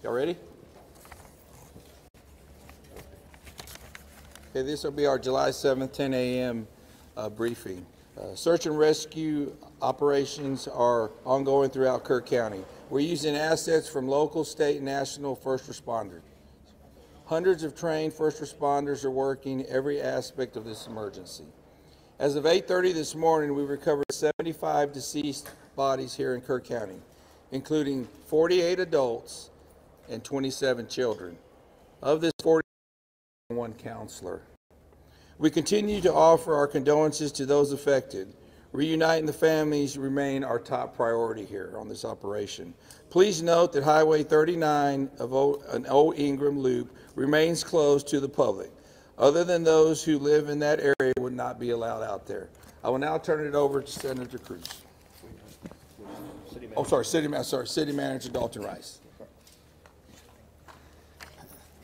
Y'all ready? Okay, this will be our July 7th, 10 a.m. Briefing. Search and rescue operations are ongoing throughout Kerr County. We're using assets from local, state, and national first responders. Hundreds of trained first responders are working every aspect of this emergency. As of 8:30 this morning, we recovered 75 deceased bodies here in Kerr County, including 48 adults and 27 children. Of this 41 counselor. We continue to offer our condolences to those affected. Reuniting the families remain our top priority here on this operation. Please note that Highway 39 of an Old Ingram Loop remains closed to the public. Other than those who live in that area would not be allowed out there. I will now turn it over to Senator Cruz. City Manager Dalton Rice.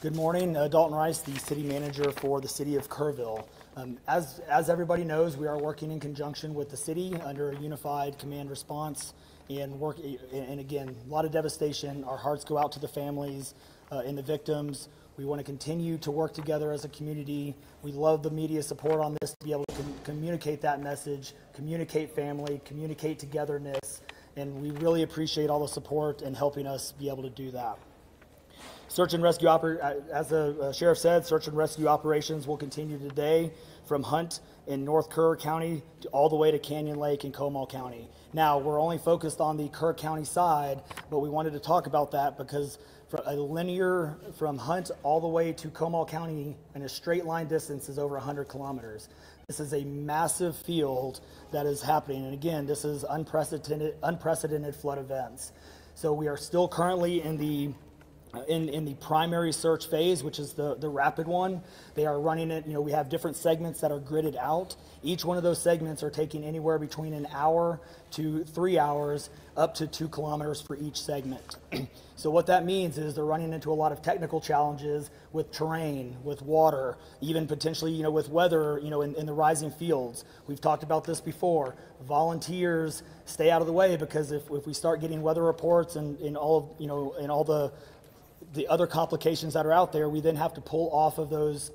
Good morning, Dalton Rice, the City Manager for the City of Kerrville. As everybody knows, we are working in conjunction with the city under a unified command response and again, a lot of devastation. Our hearts go out to the families and the victims. We want to continue to work together as a community. We love the media support on this to be able to communicate that message, communicate family, communicate togetherness, and we really appreciate all the support and helping us be able to do that. Search and rescue, as the sheriff said, search and rescue operations will continue today from Hunt in North Kerr County all the way to Canyon Lake in Comal County. Now, we're only focused on the Kerr County side, but we wanted to talk about that because for a linear from Hunt all the way to Comal County in a straight line distance is over 100 kilometers. This is a massive field that is happening, and again, this is unprecedented flood events. So we are still currently in the primary search phase, which is the rapid one. They are running it, we have different segments that are gridded out. Each one of those segments are taking anywhere between an hour to 3 hours, up to 2 kilometers for each segment. So what that means is they're running into a lot of technical challenges with terrain, with water, even potentially, with weather, in the rising fields. We've talked about this before. Volunteers stay out of the way because if we start getting weather reports and all the other complications that are out there, we then have to pull off of those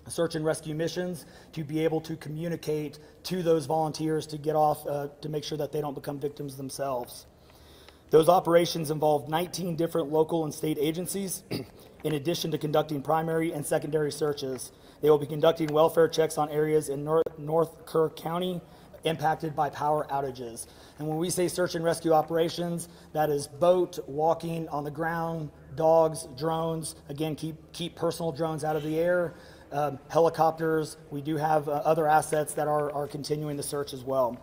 search and rescue missions to be able to communicate to those volunteers to get off, to make sure that they don't become victims themselves. Those operations involve 19 different local and state agencies, in addition to conducting primary and secondary searches. They will be conducting welfare checks on areas in North Kerr County impacted by power outages. And when we say search and rescue operations, that is boat, walking on the ground, dogs, drones. Again, keep personal drones out of the air. Helicopters. We do have other assets that are continuing the search as well.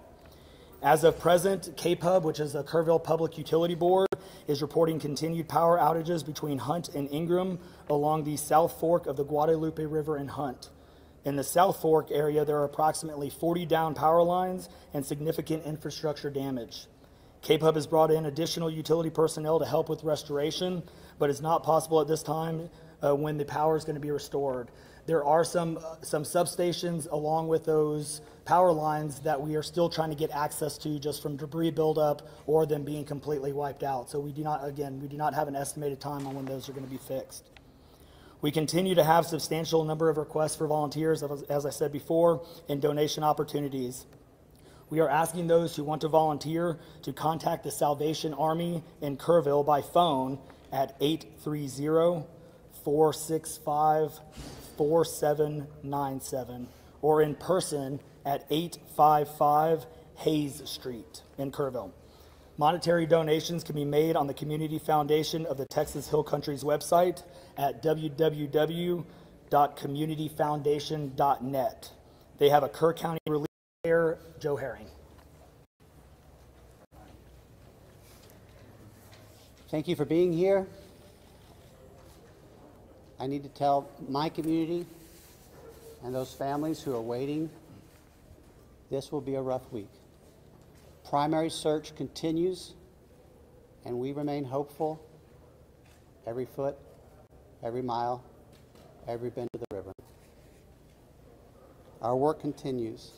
As of present, KPUB, which is the Kerrville Public Utility Board, is reporting continued power outages between Hunt and Ingram along the South Fork of the Guadalupe River in Hunt. In the South Fork area, there are approximately 40 down power lines and significant infrastructure damage. KPUB has brought in additional utility personnel to help with restoration, but it's not possible at this time when the power is going to be restored. There are some substations along with those power lines that we are still trying to get access to just from debris buildup or them being completely wiped out. So we do not have an estimated time on when those are going to be fixed. We continue to have substantial number of requests for volunteers, as I said before, and donation opportunities. We are asking those who want to volunteer to contact the Salvation Army in Kerrville by phone at 830-465-4797 or in person at 855 Hayes Street in Kerrville. Monetary donations can be made on the Community Foundation of the Texas Hill Country's website at www.communityfoundation.net. They have a Kerr County relief chair, Joe Herring. Thank you for being here. I need to tell my community and those families who are waiting, this will be a rough week. Primary search continues, and we remain hopeful every foot, every mile, every bend of the river. Our work continues.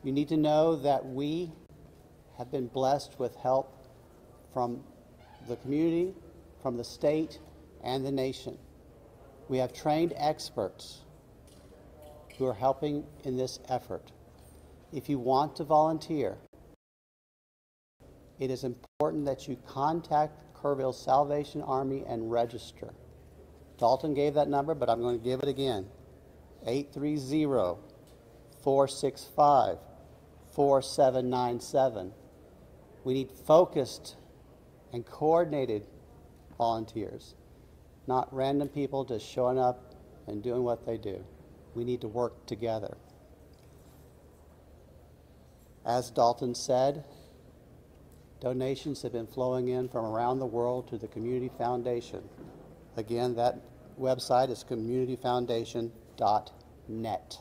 You need to know that we have been blessed with help from the community, from the state and the nation. We have trained experts who are helping in this effort. If you want to volunteer, it is important that you contact Kerrville Salvation Army and register. Dalton gave that number, but I'm going to give it again. 830-465-4797. We need focused and coordinated volunteers, not random people just showing up and doing what they do. We need to work together. As Dalton said, donations have been flowing in from around the world to the Community Foundation. Again, that website is communityfoundation.net.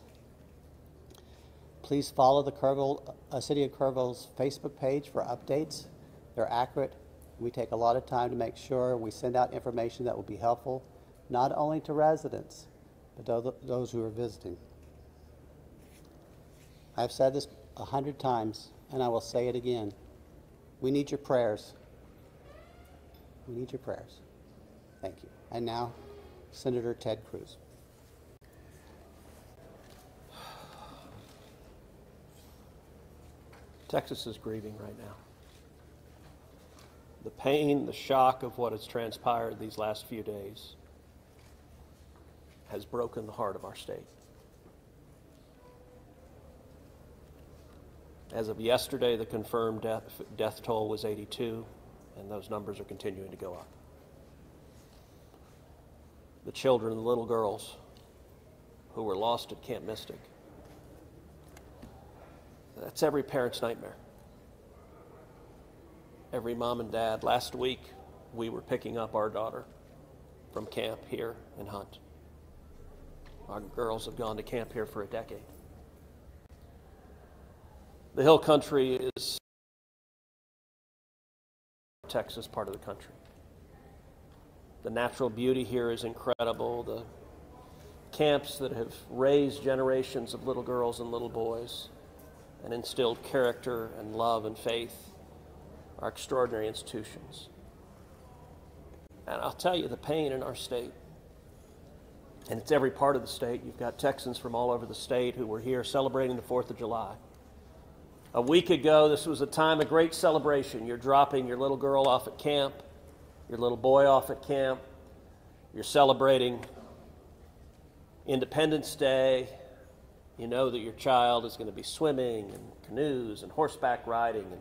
Please follow the City of Kerrville's Facebook page for updates. They're accurate. We take a lot of time to make sure we send out information that will be helpful, not only to residents, but those who are visiting. I've said this 100 times, and I will say it again. We need your prayers. We need your prayers. Thank you. And now, Senator Ted Cruz. Texas is grieving right now. The pain, the shock of what has transpired these last few days has broken the heart of our state. As of yesterday, the confirmed death toll was 82, and those numbers are continuing to go up. The children, the little girls who were lost at Camp Mystic, that's every parent's nightmare. Every mom and dad. Last week, we were picking up our daughter from camp here in Hunt. Our girls have gone to camp here for a decade. The Hill Country is Texas part of the country. The natural beauty here is incredible. The camps that have raised generations of little girls and little boys and instilled character and love and faith are extraordinary institutions. And I'll tell you, the pain in our state, and it's every part of the state. You've got Texans from all over the state who were here celebrating the 4th of July. A week ago, this was a time of great celebration. You're dropping your little girl off at camp, your little boy off at camp. You're celebrating Independence Day. You know that your child is going to be swimming and canoes and horseback riding and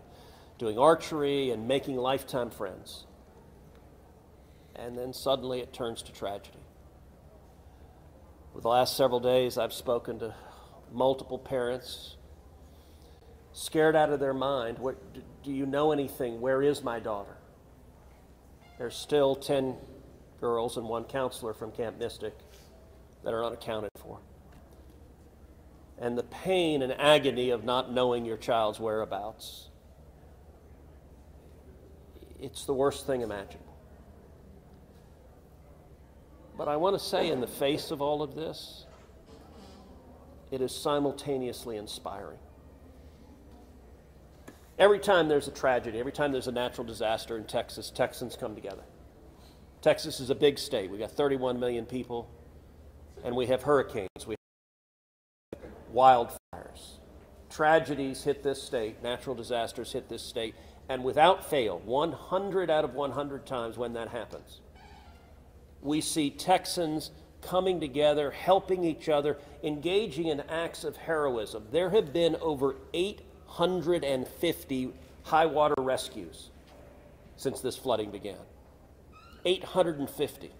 doing archery and making lifetime friends. And then suddenly it turns to tragedy. For the last several days, I've spoken to multiple parents, scared out of their mind. Do you know anything? Where is my daughter? There's still 10 girls and 1 counselor from Camp Mystic that are unaccounted for. And the pain and agony of not knowing your child's whereabouts, it's the worst thing imaginable. But I want to say, in the face of all of this, it is simultaneously inspiring. Every time there's a tragedy, every time there's a natural disaster in Texas, Texans come together. Texas is a big state. We've got 31 million people, and we have hurricanes, we have wildfires. Tragedies hit this state, natural disasters hit this state, and without fail, 100 out of 100 times when that happens, we see Texans coming together, helping each other, engaging in acts of heroism. There have been over 850 high water rescues since this flooding began. 850.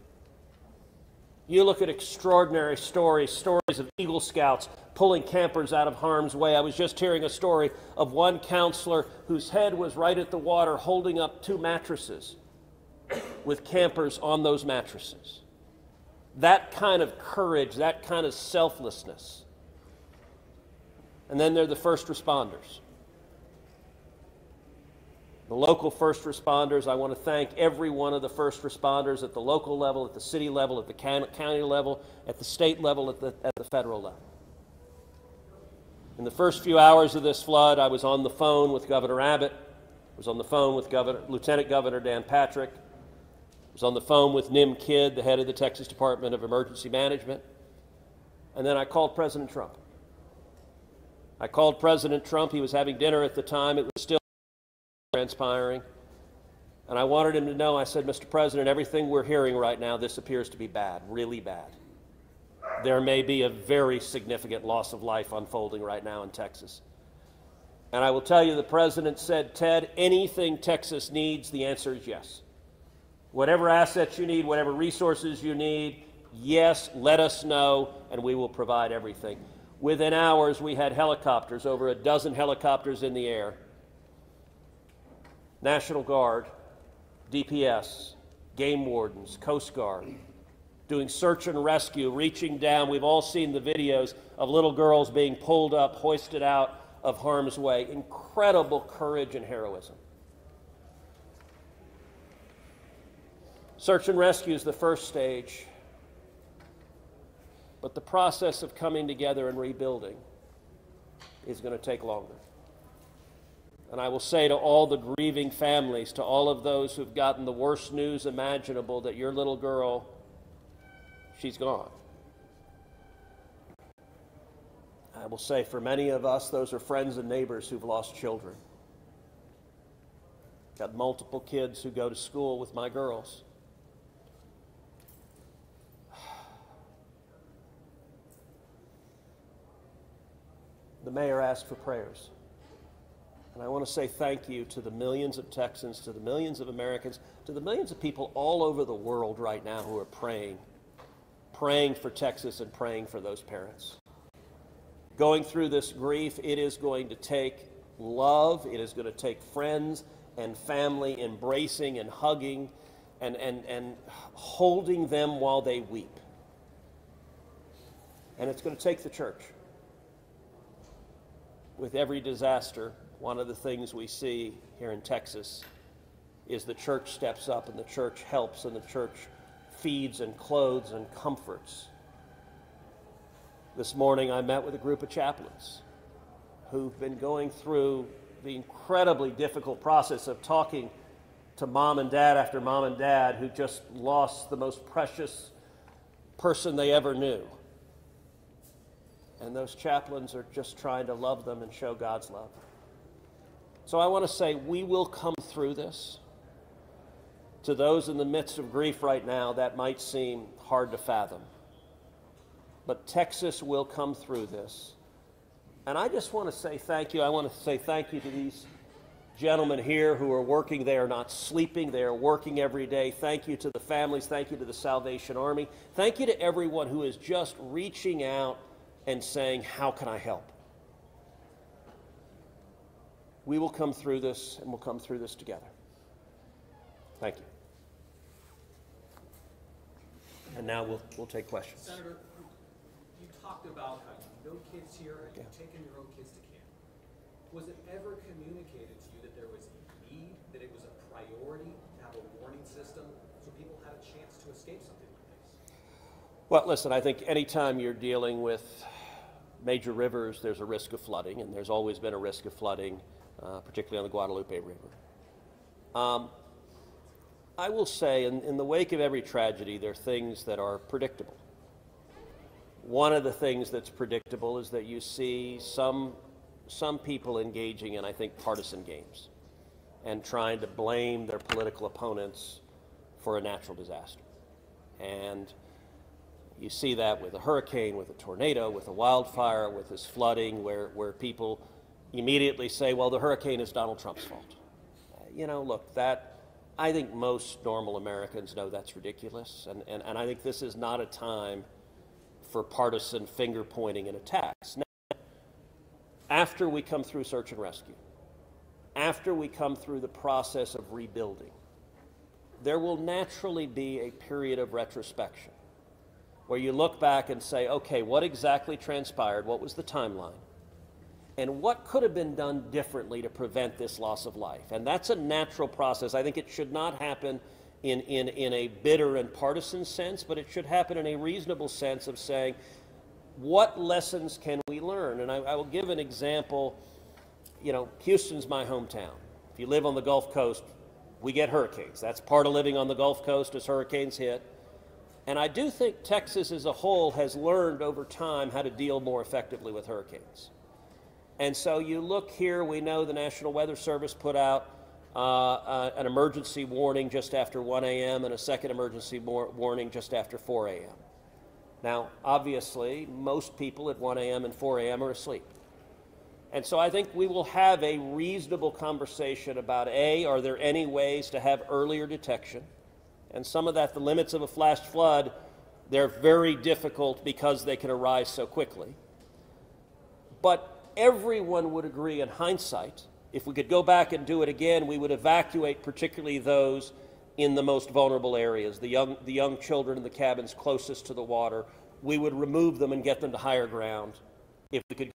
You look at extraordinary stories of Eagle Scouts pulling campers out of harm's way. I was just hearing a story of one counselor whose head was right at the water holding up 2 mattresses with campers on those mattresses. That kind of courage, that kind of selflessness. And then there are the first responders. The local first responders. I want to thank every one of the first responders at the local level, at the city level, at the county level, at the state level, at the federal level. In the first few hours of this flood, I was on the phone with Governor Abbott. I was on the phone with Lieutenant Governor Dan Patrick. was on the phone with Nim Kidd, the head of the Texas Department of Emergency Management, and then I called President Trump. I called President Trump. He was having dinner at the time. It was still transpiring. And I wanted him to know, I said, Mr. President, everything we're hearing right now, this appears to be bad, really bad. There may be a very significant loss of life unfolding right now in Texas. And I will tell you, the President said, Ted, anything Texas needs, the answer is yes. Whatever assets you need, whatever resources you need, yes, let us know, and we will provide everything. Within hours, we had helicopters, over a dozen helicopters in the air. National Guard, DPS, game wardens, Coast Guard, doing search and rescue, reaching down. We've all seen the videos of little girls being pulled up, hoisted out of harm's way. Incredible courage and heroism. Search and rescue is the first stage, but the process of coming together and rebuilding is going to take longer. And I will say to all the grieving families, to all of those who've gotten the worst news imaginable, that your little girl, she's gone. I will say for many of us, those are friends and neighbors who've lost children. Got multiple kids who go to school with my girls. The mayor asked for prayers. And I want to say thank you to the millions of Texans, to the millions of Americans, to the millions of people all over the world right now who are praying for Texas and praying for those parents. Going through this grief, it is going to take love, it is going to take friends and family embracing and hugging and holding them while they weep. And it's going to take the church. With every disaster, one of the things we see here in Texas is the church steps up and the church helps and the church feeds and clothes and comforts. This morning I met with a group of chaplains who've been going through the incredibly difficult process of talking to mom and dad after mom and dad who just lost the most precious person they ever knew. And those chaplains are just trying to love them and show God's love. So I want to say we will come through this. To those in the midst of grief right now, that might seem hard to fathom. But Texas will come through this. And I just want to say thank you. I want to say thank you to these gentlemen here who are working. They are not sleeping. They are working every day. Thank you to the families. Thank you to the Salvation Army. Thank you to everyone who is just reaching out and saying, how can I help? We will come through this, and we'll come through this together. Thank you. And now we'll take questions. Senator, you talked about how you know kids here and you've taken your own kids to camp. Was it ever communicated to you that there was a need, that it was a priority to have a warning system so people had a chance to escape something like this? Well, listen, I think anytime you're dealing with major rivers, there's a risk of flooding, and there's always been a risk of flooding, particularly on the Guadalupe River. I will say, in the wake of every tragedy, there are things that are predictable. One of the things that's predictable is that you see some people engaging in, I think, partisan games and trying to blame their political opponents for a natural disaster. And you see that with a hurricane, with a tornado, with a wildfire, with this flooding, where people immediately say, well, the hurricane is Donald Trump's fault. You know, look, I think most normal Americans know that's ridiculous, and I think this is not a time for partisan finger pointing and attacks. Now, after we come through search and rescue, after we come through the process of rebuilding, there will naturally be a period of retrospection where you look back and say, okay, what exactly transpired? What was the timeline? And what could have been done differently to prevent this loss of life? And that's a natural process. I think it should not happen in a bitter and partisan sense, but it should happen in a reasonable sense of saying, what lessons can we learn? And I will give an example. You know, Houston's my hometown. If you live on the Gulf Coast, we get hurricanes. That's part of living on the Gulf Coast as hurricanes hit. And I do think Texas as a whole has learned over time how to deal more effectively with hurricanes. And so you look here, we know the National Weather Service put out an emergency warning just after 1 a.m. and a second emergency warning just after 4 a.m. Now, obviously, most people at 1 a.m. and 4 a.m. are asleep. And so I think we will have a reasonable conversation about, A, are there any ways to have earlier detection? And some of that, the limits of a flash flood, they're very difficult because they can arise so quickly. But everyone would agree in hindsight, if we could go back and do it again, we would evacuate particularly those in the most vulnerable areas, the young children in the cabins closest to the water. We would remove them and get them to higher ground if we could.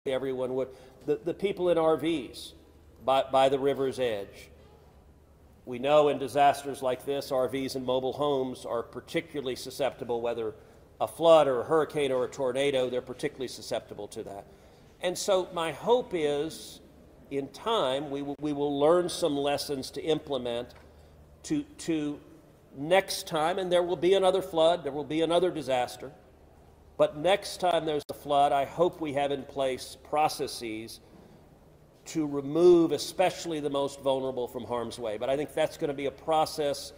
Everyone would. The people in RVs by the river's edge. We know in disasters like this, RVs and mobile homes are particularly susceptible, whether a flood or a hurricane or a tornado, they're particularly susceptible to that. And so my hope is, in time, we will learn some lessons to implement to next time, and there will be another flood, there will be another disaster. But next time there's a flood, I hope we have in place processes to remove especially the most vulnerable from harm's way. But I think that's going to be a process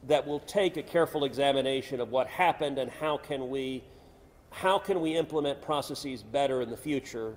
that will take a careful examination of what happened and how can we implement processes better in the future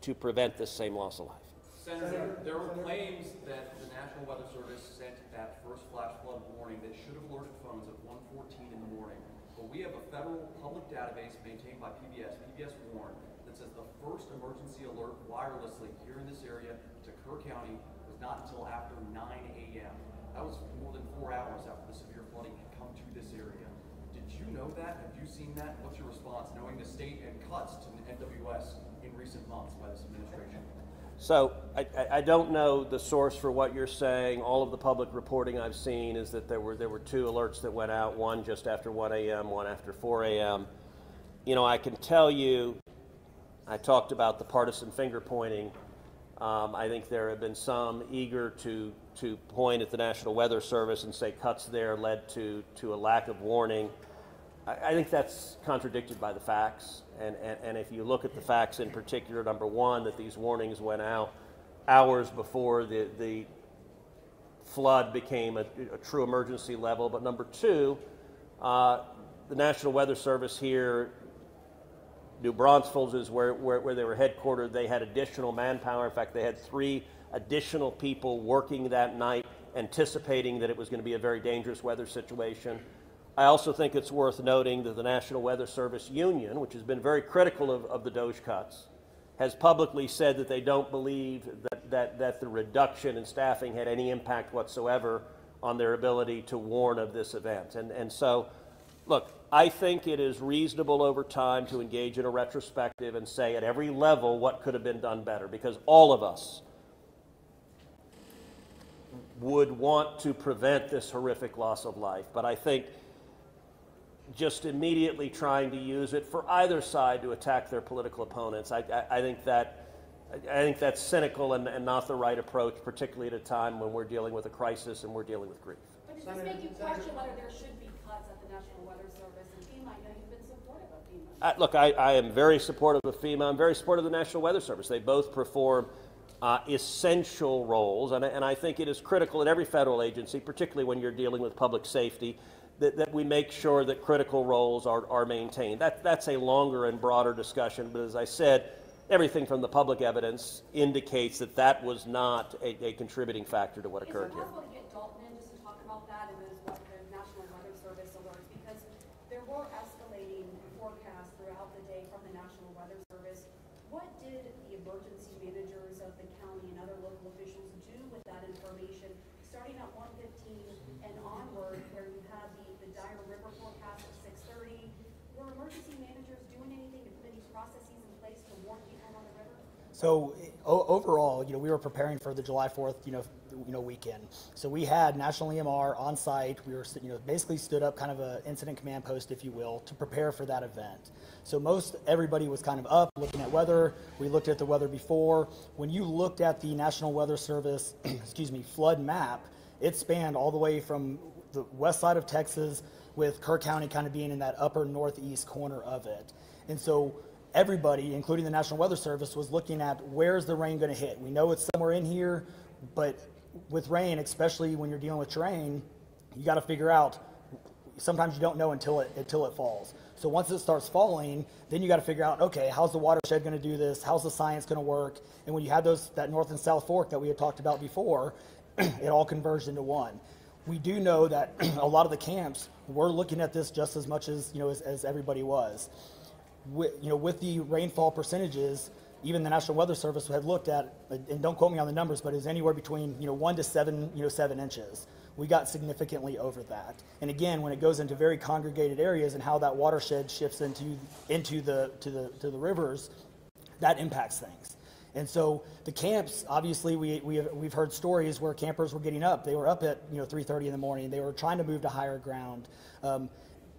to prevent this same loss of life. Senator, there were claims that the National Weather Service sent that first flash flood warning that should have alerted phones at 1:14 in the morning. But we have a federal public database maintained by PBS Warn, that says the first emergency alert wirelessly here in this area to Kerr County was not until after 9 a.m. That was more than 4 hours after the severe flooding had come to this area. Did you know that? Have you seen that? What's your response, knowing the state and cuts to the NWS in recent months by this administration? So I don't know the source for what you're saying. All of the public reporting I've seen is that there were two alerts that went out, one just after 1 a.m., one after 4 a.m. You know, I can tell you, I talked about the partisan finger pointing. I think there have been some eager to point at the National Weather Service and say cuts there led to a lack of warning. I think that's contradicted by the facts. And if you look at the facts in particular, number one, that these warnings went out hours before the flood became a true emergency level. But number two, the National Weather Service here, New Braunfels is where they were headquartered. They had additional manpower. In fact, they had 3 additional people working that night, anticipating that it was going to be a very dangerous weather situation. I also think it's worth noting that the National Weather Service Union, which has been very critical of the DOJ cuts, has publicly said that they don't believe that the reduction in staffing had any impact whatsoever on their ability to warn of this event. And so, look, I think it is reasonable over time to engage in a retrospective and say at every level what could have been done better, because all of us would want to prevent this horrific loss of life. But I think just immediately trying to use it for either side to attack their political opponents, I think that's cynical and not the right approach, particularly at a time when we're dealing with a crisis and we're dealing with grief. But does this make you question whether there should be cuts at the National Weather Service and FEMA? I know you've been supportive of FEMA. Look, I am very supportive of FEMA. I'm very supportive of the National Weather Service. They both perform essential roles, and I think it is critical at every federal agency, particularly when you're dealing with public safety, that we make sure that critical roles are maintained. That's a longer and broader discussion, but as I said, everything from the public evidence indicates that was not a contributing factor to what occurred here. Is it possible to get Dalton in just to talk about that and the National Weather Service alerts? Because there were escalating forecasts throughout the day from the National Weather Service. What did the emergency managers of the county and other local officials do with that information, starting at 1:15 and onward, where you had the dire river forecast at 6:30? Were emergency managers doing anything to put any processes in place to warn people on the river? So overall, we were preparing for the July 4th, weekend. So we had National EMR on site. We were basically stood up kind of a incident command post, if you will, to prepare for that event. So everybody was kind of up looking at weather. We looked at the weather before. When you looked at the National Weather Service, flood map, it spanned all the way from the west side of Texas, with Kerr County kind of being in that upper northeast corner of it. And so everybody, including the National Weather Service, was looking at where's the rain going to hit. We know it's somewhere in here, but with rain, especially when you're dealing with terrain, you got to figure out, sometimes you don't know until it falls. So once it starts falling, then you got to figure out, okay, how's the watershed going to do this? How's the science going to work? And when you have that north and south fork that we had talked about before, it all converged into one. We do know that a lot of the camps were looking at this just as much as everybody was. With the rainfall percentages, even the National Weather Service had looked at, and don't quote me on the numbers, but it's anywhere between 1 to 7 inches. We got significantly over that. And again, when it goes into very congregated areas and how that watershed shifts into the rivers, that impacts things. And so the camps, obviously, we've heard stories where campers were getting up. They were up at 3:30 in the morning. They were trying to move to higher ground. And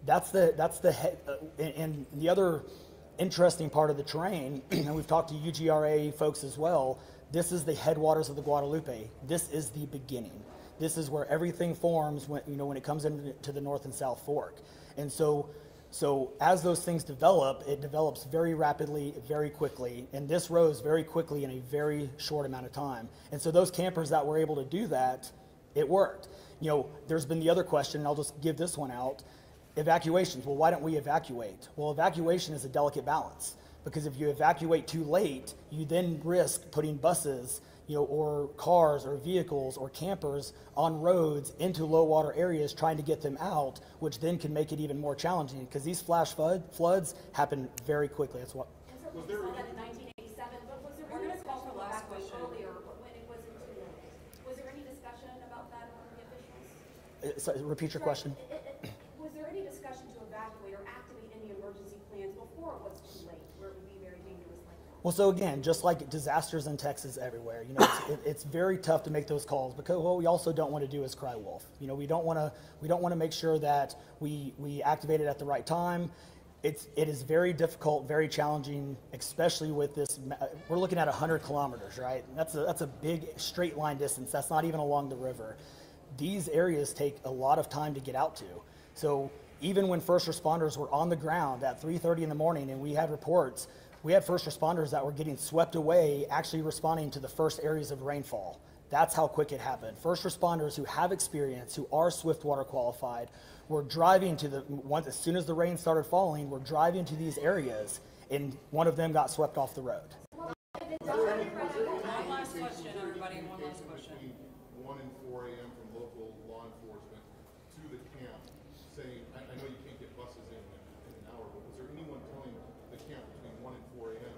the other interesting part of the terrain, and we've talked to UGRA folks as well. This is the headwaters of the Guadalupe. This is the beginning. This is where everything forms when it comes into the North and South Fork. And so as those things develop, it develops very rapidly, very quickly, and this rose very quickly in a very short amount of time. And so those campers that were able to do that, it worked. There's been the other question, and I'll just give this one out. Evacuations. Well, why don't we evacuate? Well, evacuation is a delicate balance, because if you evacuate too late, you then risk putting buses, or cars or vehicles or campers on roads into low water areas trying to get them out, which then can make it even more challenging, because these flash floods happen very quickly. That's what. Was there any, that in 1987, but was there any discussion about that earlier when it wasn't too late? Was there any discussion about that among the officials? So, repeat your question. Was there any discussion to evacuate or activate any emergency plans before it was too late, where it would be very dangerous like that? Well, so again, just like disasters in Texas everywhere, it's very tough to make those calls, because what we also don't want to do is cry wolf. We don't want to make sure that we activate it at the right time. It is very difficult, very challenging, especially with this. We're looking at 100 kilometers, right? That's a big straight line distance. That's not even along the river. These areas take a lot of time to get out to. So even when first responders were on the ground at 3:30 in the morning, and we had reports, we had first responders that were getting swept away, actually responding to the first areas of rainfall. That's how quick it happened. First responders who have experience, who are Swiftwater qualified, were driving as soon as the rain started falling, were driving to these areas, and one of them got swept off the road. One last question, everybody, one last question. 1 and 4 a.m. from local law enforcement to the camp saying, I know you can't get buses in an hour, but was there anyone telling the camp between 1 and 4 a.m.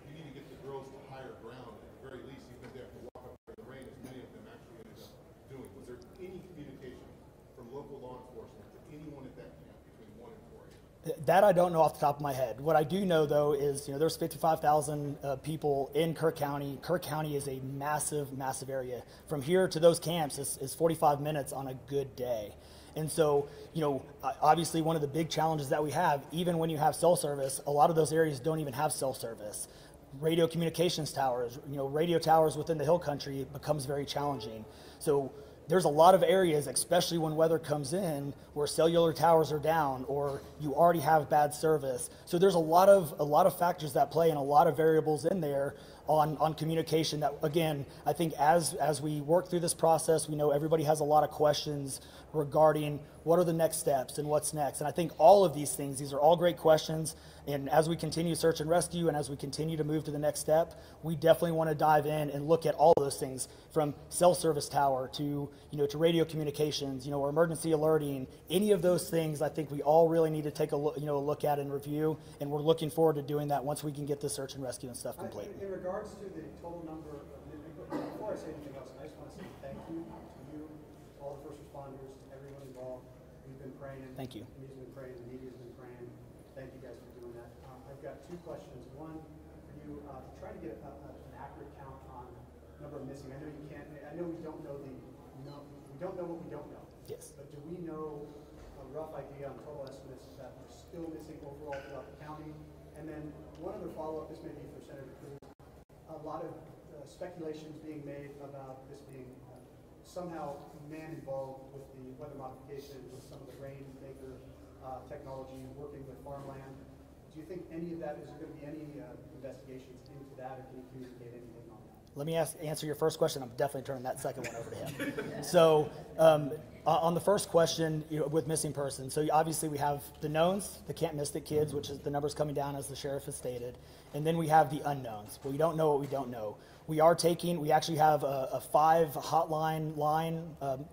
you need to get the girls to higher ground at the very least, because they have to walk up in the rain, as many of them actually ended up doing? Was there any communication from local law enforcement to anyone at that camp between 1 and 4 a.m.? That I don't know off the top of my head. What I do know, though, is there's 55,000 people in Kerr County. Kerr County is a massive, massive area. From here to those camps is 45 minutes on a good day. And so, obviously one of the big challenges that we have, even when you have cell service, a lot of those areas don't even have cell service. Radio communications towers, radio towers within the hill country becomes very challenging. So there's a lot of areas, especially when weather comes in, where cellular towers are down or you already have bad service. So there's a lot of factors that play and a lot of variables in there on communication that, again, I think as we work through this process, we know everybody has a lot of questions regarding what are the next steps and what's next. And I think all of these things, these are all great questions. And as we continue search and rescue and as we continue to move to the next step, we definitely want to dive in and look at all those things, from cell service tower to radio communications, or emergency alerting. Any of those things, I think we all really need to take a look at and review. And we're looking forward to doing that once we can get the search and rescue and stuff complete. In regards to the total number of, before I say anything else, I just want to say thank you to you, all the first responders, everyone involved. We've been praying. Thank you. We've been praying. The media's been praying. Thank you guys for doing that. I've got two questions. One, for you, to try to get an accurate count on number of missing? I know you can't. I know we don't know we don't know what we don't know. Yes. But do we know a rough idea on total estimates that we're still missing overall throughout the county? And then one other follow-up. This may be for Senator Cruz. A lot of speculations being made about this being somehow man involved with the weather modification, with some of the rainmaker technology, working with farmland. Do you think any of that, is there going to be any investigations into that, or can you communicate anything on that? Let me answer your first question. I'm definitely turning that second one over to him. So on the first question, with missing persons, so obviously we have the knowns, the can't miss it kids, which is the numbers coming down as the sheriff has stated, and then we have the unknowns. We don't know what we don't know. We actually have a 5 hotline line.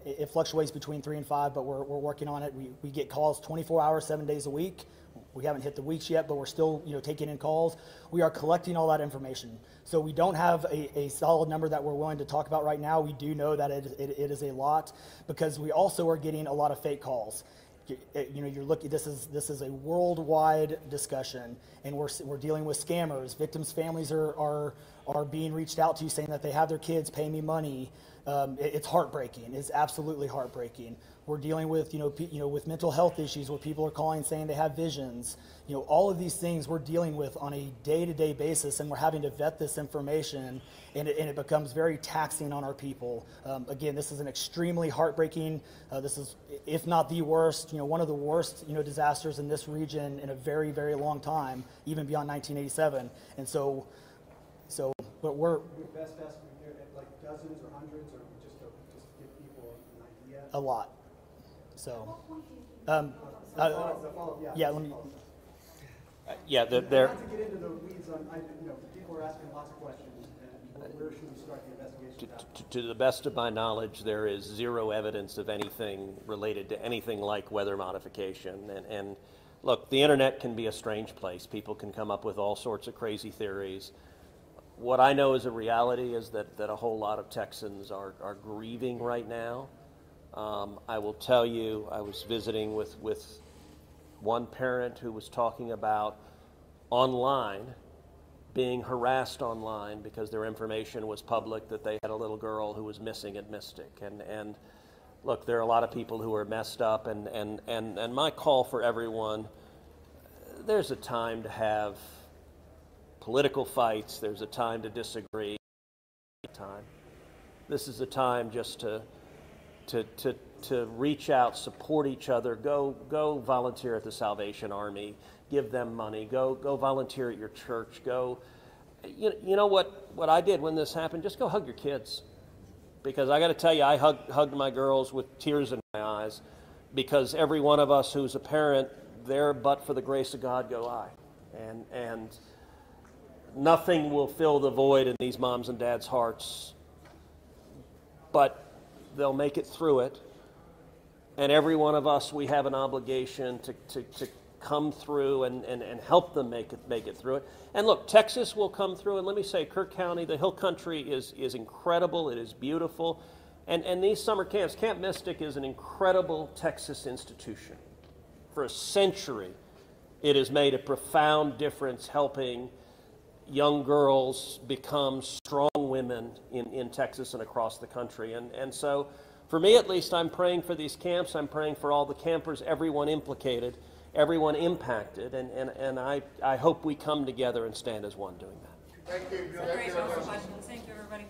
It fluctuates between 3 and 5, but we're working on it. We get calls 24 hours, 7 days a week. We haven't hit the weeks yet, but we're still, taking in calls. We are collecting all that information. So we don't have a solid number that we're willing to talk about right now. We do know that it is a lot, because we also are getting a lot of fake calls. You're looking. This is a worldwide discussion, and we're dealing with scammers. Victims' families are being reached out to, saying that they have their kids, pay me money. It's heartbreaking. It's absolutely heartbreaking. We're dealing with with mental health issues, where people are calling saying they have visions. All of these things we're dealing with on a day-to-day basis, and we're having to vet this information, and it becomes very taxing on our people. Again, this is an extremely heartbreaking. This is, if not the worst, one of the worst disasters in this region in a very, very long time, even beyond 1987. And so, but we're Your best estimate here, like dozens or hundreds, or just to give people an idea? a lot. So, Yeah. yeah, let me. Yeah, Not to there. get into the weeds on, people are asking lots of questions, and where should we start the investigation? To the best of my knowledge, there is zero evidence of anything related to anything like weather modification. And look, the internet can be a strange place. People can come up with all sorts of crazy theories. What I know is a reality is that a whole lot of Texans are grieving right now. I will tell you, I was visiting with one parent who was talking about online, being harassed online because their information was public, that they had a little girl who was missing at Mystic. And look, there are a lot of people who are messed up, and my call for everyone, there's a time to have political fights, there's a time to disagree. This is a time just to reach out, support each other, go volunteer at the Salvation Army, give them money, go volunteer at your church, you know what I did when this happened? Just go hug your kids. Because I got to tell you, I hugged my girls with tears in my eyes, because every one of us who's a parent, there but for the grace of God go I. And nothing will fill the void in these moms and dads' hearts, but they'll make it through it. And every one of us, we have an obligation to come through and help them make it through it. And look, Texas will come through, and let me say, Kirk County, the Hill Country is incredible. It is beautiful. And these summer camps, Camp Mystic is an incredible Texas institution. For a century, it has made a profound difference helping young girls become strong women in Texas and across the country. And so, for me at least, I'm praying for these camps. I'm praying for all the campers, everyone implicated, everyone impacted, and I hope we come together and stand as one doing that. Thank you. Great, no more questions. Thank you, everybody.